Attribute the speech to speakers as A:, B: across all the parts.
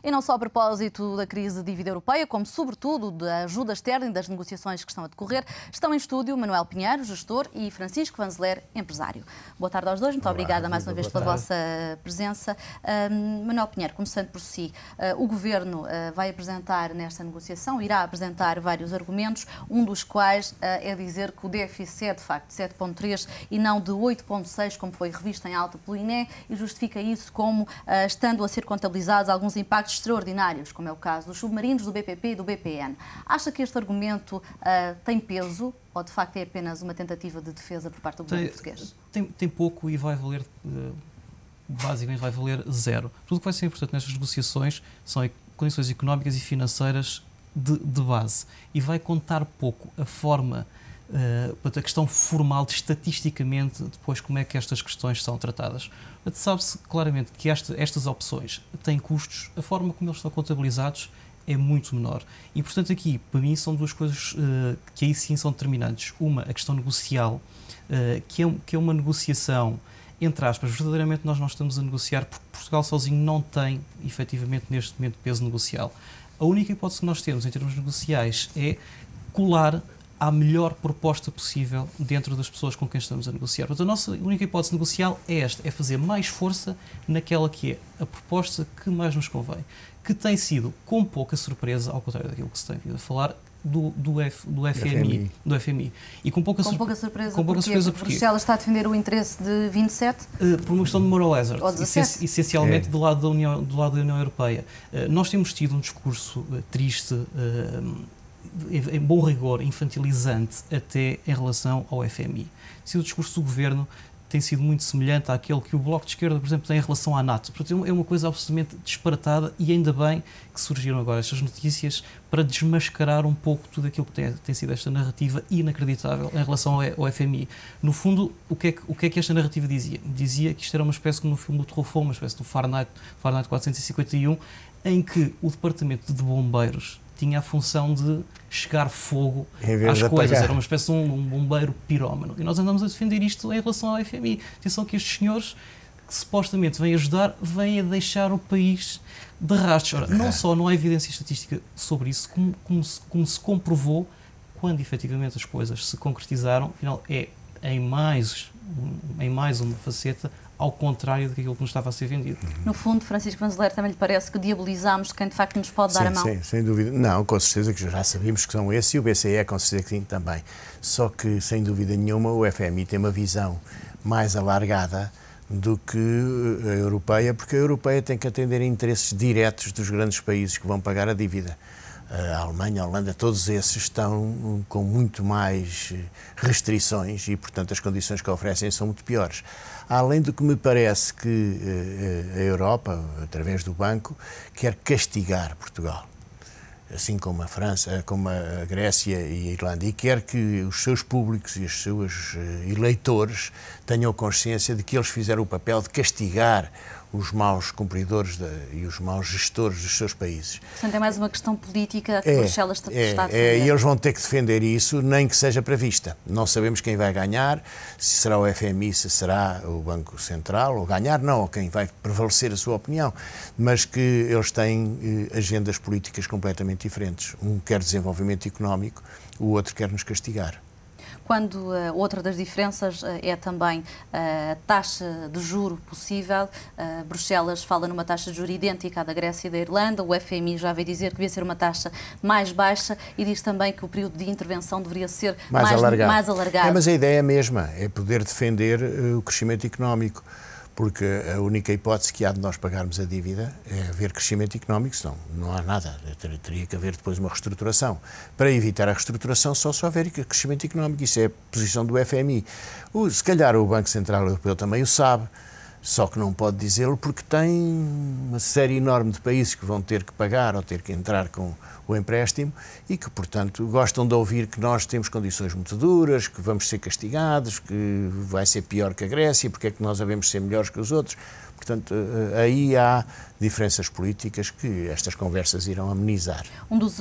A: E não só a propósito da crise de dívida europeia, como sobretudo da ajuda externa e das negociações que estão a decorrer, estão em estúdio Manuel Pinheiro, gestor, e Francisco Vanzeler, empresário. Boa tarde aos dois, muito obrigada mais uma vez pela vossa presença. Manuel Pinheiro, começando por si, o Governo vai apresentar nesta negociação, irá apresentar vários argumentos, um dos quais é dizer que o déficit é de facto 7,3 e não de 8,6, como foi revisto em alta pelo INE, e justifica isso como estando a ser contabilizados alguns impactos extraordinários, como é o caso dos submarinos, do BPP e do BPN. Acha que este argumento tem peso ou de facto é apenas uma tentativa de defesa por parte do governo português?
B: Tem pouco e vai valer, basicamente vai valer zero. Tudo o que vai ser importante nestas negociações são condições económicas e financeiras de base e vai contar pouco a forma, a questão formal, de estatisticamente, depois como é que estas questões são tratadas. Sabe-se claramente que estas opções têm custos, a forma como eles são contabilizados é muito menor. E, portanto, aqui, para mim, são duas coisas que aí sim são determinantes. Uma, a questão negocial, que é uma negociação, entre aspas, verdadeiramente nós não estamos a negociar, porque Portugal sozinho não tem, efetivamente, neste momento, peso negocial. A única hipótese que nós temos, em termos negociais, é colar à melhor proposta possível dentro das pessoas com quem estamos a negociar. Portanto, a nossa única hipótese negocial é esta, é fazer mais força naquela que é a proposta que mais nos convém, que tem sido, com pouca surpresa, ao contrário daquilo que se tem vindo a falar, do FMI. E com pouca surpresa,
A: porque Bruxelas está a defender o interesse de 27?
B: Por uma questão de moral hazard,
A: ou 17?
B: essencialmente do lado da União Europeia. Nós temos tido um discurso triste, em bom rigor, infantilizante até em relação ao FMI. O discurso do Governo tem sido muito semelhante àquele que o Bloco de Esquerda, por exemplo, tem em relação à NATO. Portanto, é uma coisa absolutamente disparatada e ainda bem que surgiram agora estas notícias para desmascarar um pouco tudo aquilo que tem sido esta narrativa inacreditável em relação ao FMI. No fundo, o que é que esta narrativa dizia? Dizia que isto era uma espécie, como no filme do Truffaut, uma espécie do Fahrenheit 451, em que o Departamento de Bombeiros tinha a função de chegar fogo às coisas, era uma espécie de um bombeiro pirómano. E nós andamos a defender isto em relação ao FMI. Atenção que estes senhores, que supostamente vêm ajudar, vêm a deixar o país de rastros. Ora, não só não há evidência estatística sobre isso, como se comprovou quando efetivamente as coisas se concretizaram, afinal é em mais uma faceta ao contrário daquilo que nos estava a ser vendido.
A: No fundo, Francisco Vanzeler, também lhe parece que diabolizamos quem de facto nos pode dar a mão?
C: Sim, sem dúvida. Não, com certeza que já sabemos que são esses e o BCE com certeza que sim também. Só que, sem dúvida nenhuma, o FMI tem uma visão mais alargada do que a europeia, porque a europeia tem que atender a interesses diretos dos grandes países que vão pagar a dívida. A Alemanha, a Holanda, todos esses estão com muito mais restrições e, portanto, as condições que oferecem são muito piores. Além do que me parece que a Europa, através do Banco, quer castigar Portugal, assim como a França, como a Grécia e a Irlanda, e quer que os seus públicos e os seus eleitores tenham consciência de que eles fizeram o papel de castigar os maus cumpridores e os maus gestores dos seus países.
A: Portanto, é mais uma questão política que Bruxelas está a defender.
C: E eles vão ter que defender isso, nem que seja para vista. Não sabemos quem vai ganhar, se será o FMI, se será o Banco Central, ou ganhar não, ou quem vai prevalecer a sua opinião, mas que eles têm agendas políticas completamente diferentes. Um quer desenvolvimento económico, o outro quer nos castigar.
A: Quando outra das diferenças é também a taxa de juro possível. Bruxelas fala numa taxa de juro idêntica à da Grécia e da Irlanda, o FMI já veio dizer que devia ser uma taxa mais baixa e diz também que o período de intervenção deveria ser mais alargado.
C: Mas a ideia é a mesma, é poder defender o crescimento económico, porque a única hipótese que há de nós pagarmos a dívida é haver crescimento económico, senão não há nada. Teria que haver depois uma reestruturação. Para evitar a reestruturação, só houver crescimento económico. Isso é a posição do FMI. Se calhar o Banco Central Europeu também o sabe, só que não pode dizê-lo porque tem uma série enorme de países que vão ter que pagar ou ter que entrar com o empréstimo e que, portanto, gostam de ouvir que nós temos condições muito duras, que vamos ser castigados, que vai ser pior que a Grécia, porque é que nós devemos ser melhores que os outros. Portanto, aí há diferenças políticas que estas conversas irão amenizar.
A: Um dos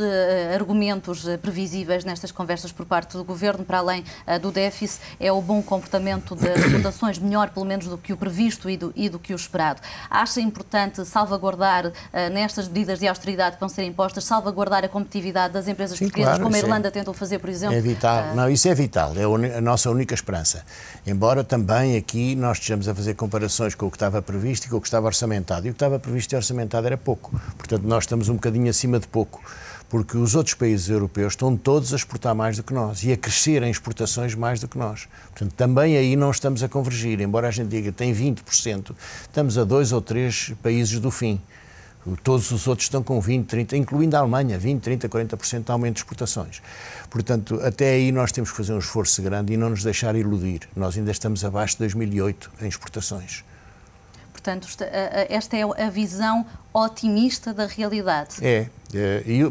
A: argumentos previsíveis nestas conversas por parte do Governo, para além do déficit, é o bom comportamento das fundações, melhor pelo menos do que o previsto e do que o esperado. Acha importante salvaguardar, nestas medidas de austeridade que vão ser impostas, salvaguardar a competitividade das empresas portuguesas, claro, como a Irlanda tentou fazer, por exemplo?
C: É vital. Não, isso é vital, é a nossa única esperança. Embora também aqui nós estejamos a fazer comparações com o que estava previsto e com o que estava orçamentado. E o que estava previsto e orçamentado era pouco. Portanto, nós estamos um bocadinho acima de pouco. Porque os outros países europeus estão todos a exportar mais do que nós e a crescer em exportações mais do que nós. Portanto, também aí não estamos a convergir. Embora a gente diga que tem 20%, estamos a 2 ou 3 países do fim. Todos os outros estão com 20, 30, incluindo a Alemanha, 20, 30, 40% de aumento de exportações. Portanto, até aí nós temos que fazer um esforço grande e não nos deixar iludir. Nós ainda estamos abaixo de 2008 em exportações.
A: Portanto, esta é a visão otimista da realidade.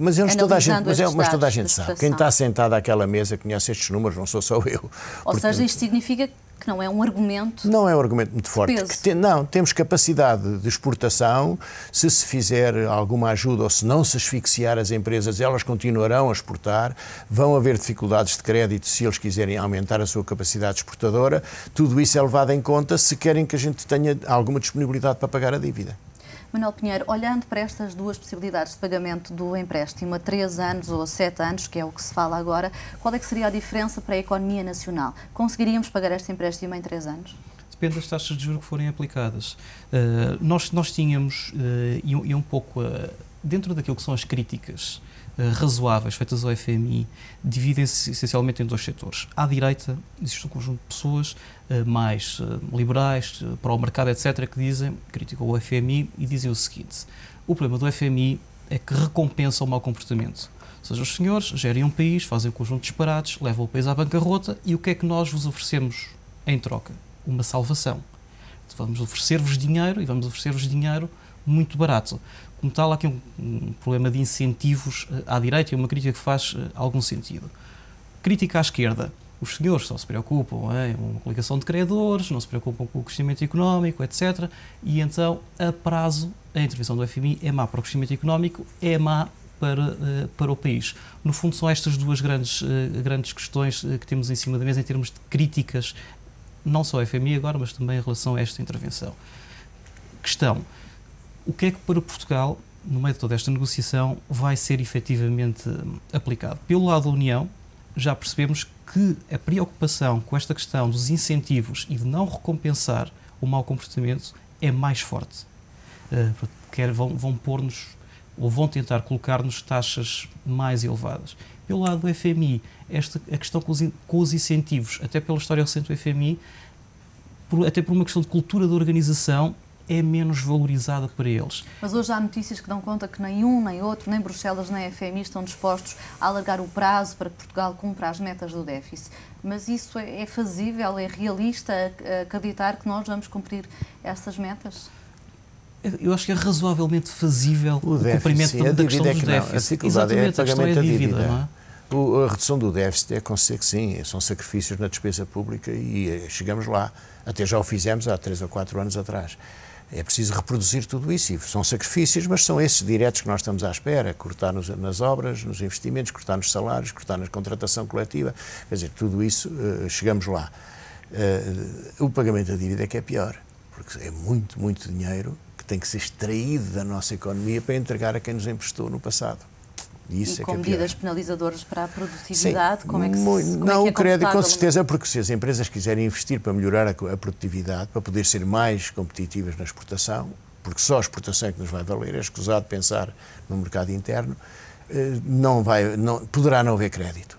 C: Mas toda a gente sabe. Quem está sentado àquela mesa conhece estes números, não sou só eu.
A: Ou seja, isto significa que não é um argumento.
C: Não é um argumento muito forte. Não, temos capacidade de exportação. Se fizer alguma ajuda ou se não se asfixiar as empresas, elas continuarão a exportar. Vão haver dificuldades de crédito se eles quiserem aumentar a sua capacidade exportadora. Tudo isso é levado em conta se querem que a gente tenha alguma disponibilidade para pagar a dívida.
A: Manuel Pinheiro, olhando para estas duas possibilidades de pagamento do empréstimo a 3 anos ou a 7 anos, que é o que se fala agora, qual é que seria a diferença para a economia nacional? Conseguiríamos pagar este empréstimo em 3 anos?
B: Depende das taxas de juros que forem aplicadas. Nós tínhamos, e um pouco dentro daquilo que são as críticas razoáveis feitas ao FMI, dividem-se essencialmente em 2 setores. À direita existe um conjunto de pessoas mais liberais, para o mercado, etc., que criticam o FMI e dizem o seguinte: o problema do FMI é que recompensa o mau comportamento. Ou seja, os senhores gerem um país, fazem um conjunto de disparates, levam o país à bancarrota e o que é que nós vos oferecemos em troca? Uma salvação. Vamos oferecer-vos dinheiro e vamos oferecer-vos dinheiro muito barato. Como tal, há aqui um problema de incentivos à direita e uma crítica que faz algum sentido. Crítica à esquerda. Os senhores só se preocupam em uma coligação de credores, não se preocupam com o crescimento económico, etc. E então, a prazo, a intervenção do FMI é má para o crescimento económico, é má para o país. No fundo, são estas duas grandes questões que temos em cima da mesa em termos de críticas, não só ao FMI agora, mas também em relação a esta intervenção. Questão: o que é que para Portugal, no meio de toda esta negociação, vai ser efetivamente aplicado? Pelo lado da União, já percebemos que a preocupação com esta questão dos incentivos e de não recompensar o mau comportamento é mais forte. Vão pôr-nos, ou vão tentar colocar-nos taxas mais elevadas. Pelo lado do FMI, a questão com os incentivos, até pela história recente do FMI, até por uma questão de cultura da organização, é menos valorizada para eles.
A: Mas hoje há notícias que dão conta que nem um, nem outro, nem Bruxelas, nem FMI estão dispostos a alargar o prazo para que Portugal cumpra as metas do déficit. Mas isso é fazível, é realista acreditar que nós vamos cumprir essas metas?
B: Eu acho que é razoavelmente fazível o cumprimento da questão dos déficits.
C: A dificuldade é o pagamento da dívida.
B: Não é?
C: A redução do déficit é acontecer que sim, são sacrifícios na despesa pública e chegamos lá. Até já o fizemos há 3 ou 4 anos atrás. É preciso reproduzir tudo isso. E são sacrifícios, mas são esses diretos que nós estamos à espera. Cortar nas obras, nos investimentos, cortar nos salários, cortar na contratação coletiva. Quer dizer, tudo isso, chegamos lá. O pagamento da dívida é que é pior, porque é muito, muito dinheiro que tem que ser extraído da nossa economia para entregar a quem nos emprestou no passado.
A: E com medidas penalizadoras para a produtividade, sim, como é que se
C: Não, o crédito, com certeza, porque se as empresas quiserem investir para melhorar a produtividade, para poder ser mais competitivas na exportação, porque só a exportação é que nos vai valer, é escusado pensar no mercado interno, poderá não haver crédito.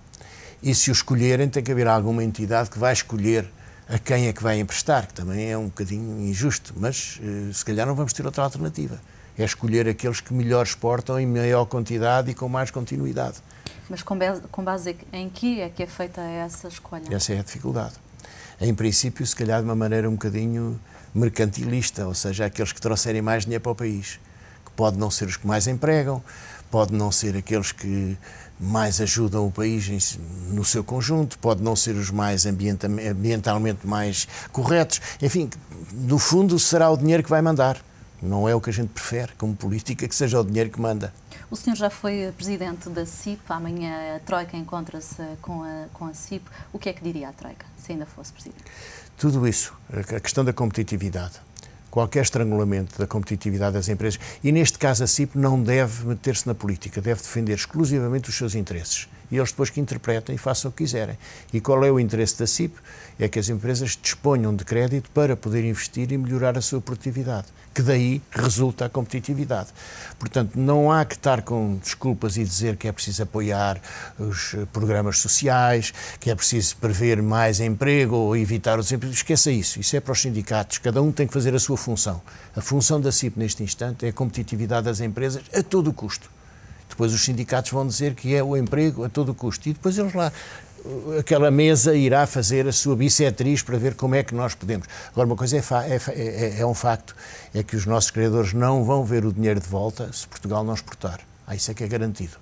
C: E se o escolherem, tem que haver alguma entidade que vai escolher a quem é que vai emprestar, que também é um bocadinho injusto, mas se calhar não vamos ter outra alternativa. É escolher aqueles que melhor exportam em maior quantidade e com mais continuidade.
A: Mas com base em que é feita essa escolha?
C: Essa é a dificuldade. Em princípio, se calhar de uma maneira um bocadinho mercantilista, ou seja, aqueles que trouxerem mais dinheiro para o país, que pode não ser os que mais empregam, pode não ser aqueles que mais ajudam o país no seu conjunto, pode não ser os mais ambientalmente mais corretos. Enfim, no fundo será o dinheiro que vai mandar. Não é o que a gente prefere, como política, que seja o dinheiro que manda.
A: O senhor já foi presidente da CIP, amanhã a Troika encontra-se com a CIP. O que é que diria a Troika, se ainda fosse presidente?
C: Tudo isso, a questão da competitividade, qualquer estrangulamento da competitividade das empresas, e neste caso a CIP não deve meter-se na política, deve defender exclusivamente os seus interesses. E eles depois que interpretem e façam o que quiserem. E qual é o interesse da CIP? É que as empresas disponham de crédito para poder investir e melhorar a sua produtividade, que daí resulta a competitividade. Portanto, não há que estar com desculpas e dizer que é preciso apoiar os programas sociais, que é preciso prever mais emprego ou evitar o desemprego. Esqueça isso, isso é para os sindicatos, cada um tem que fazer a sua função. A função da CIP neste instante é a competitividade das empresas a todo o custo. Depois os sindicatos vão dizer que é o emprego a todo o custo. E depois eles lá, aquela mesa irá fazer a sua bissetriz para ver como é que nós podemos. Agora, uma coisa é um facto, é que os nossos criadores não vão ver o dinheiro de volta se Portugal não exportar. Isso é que é garantido.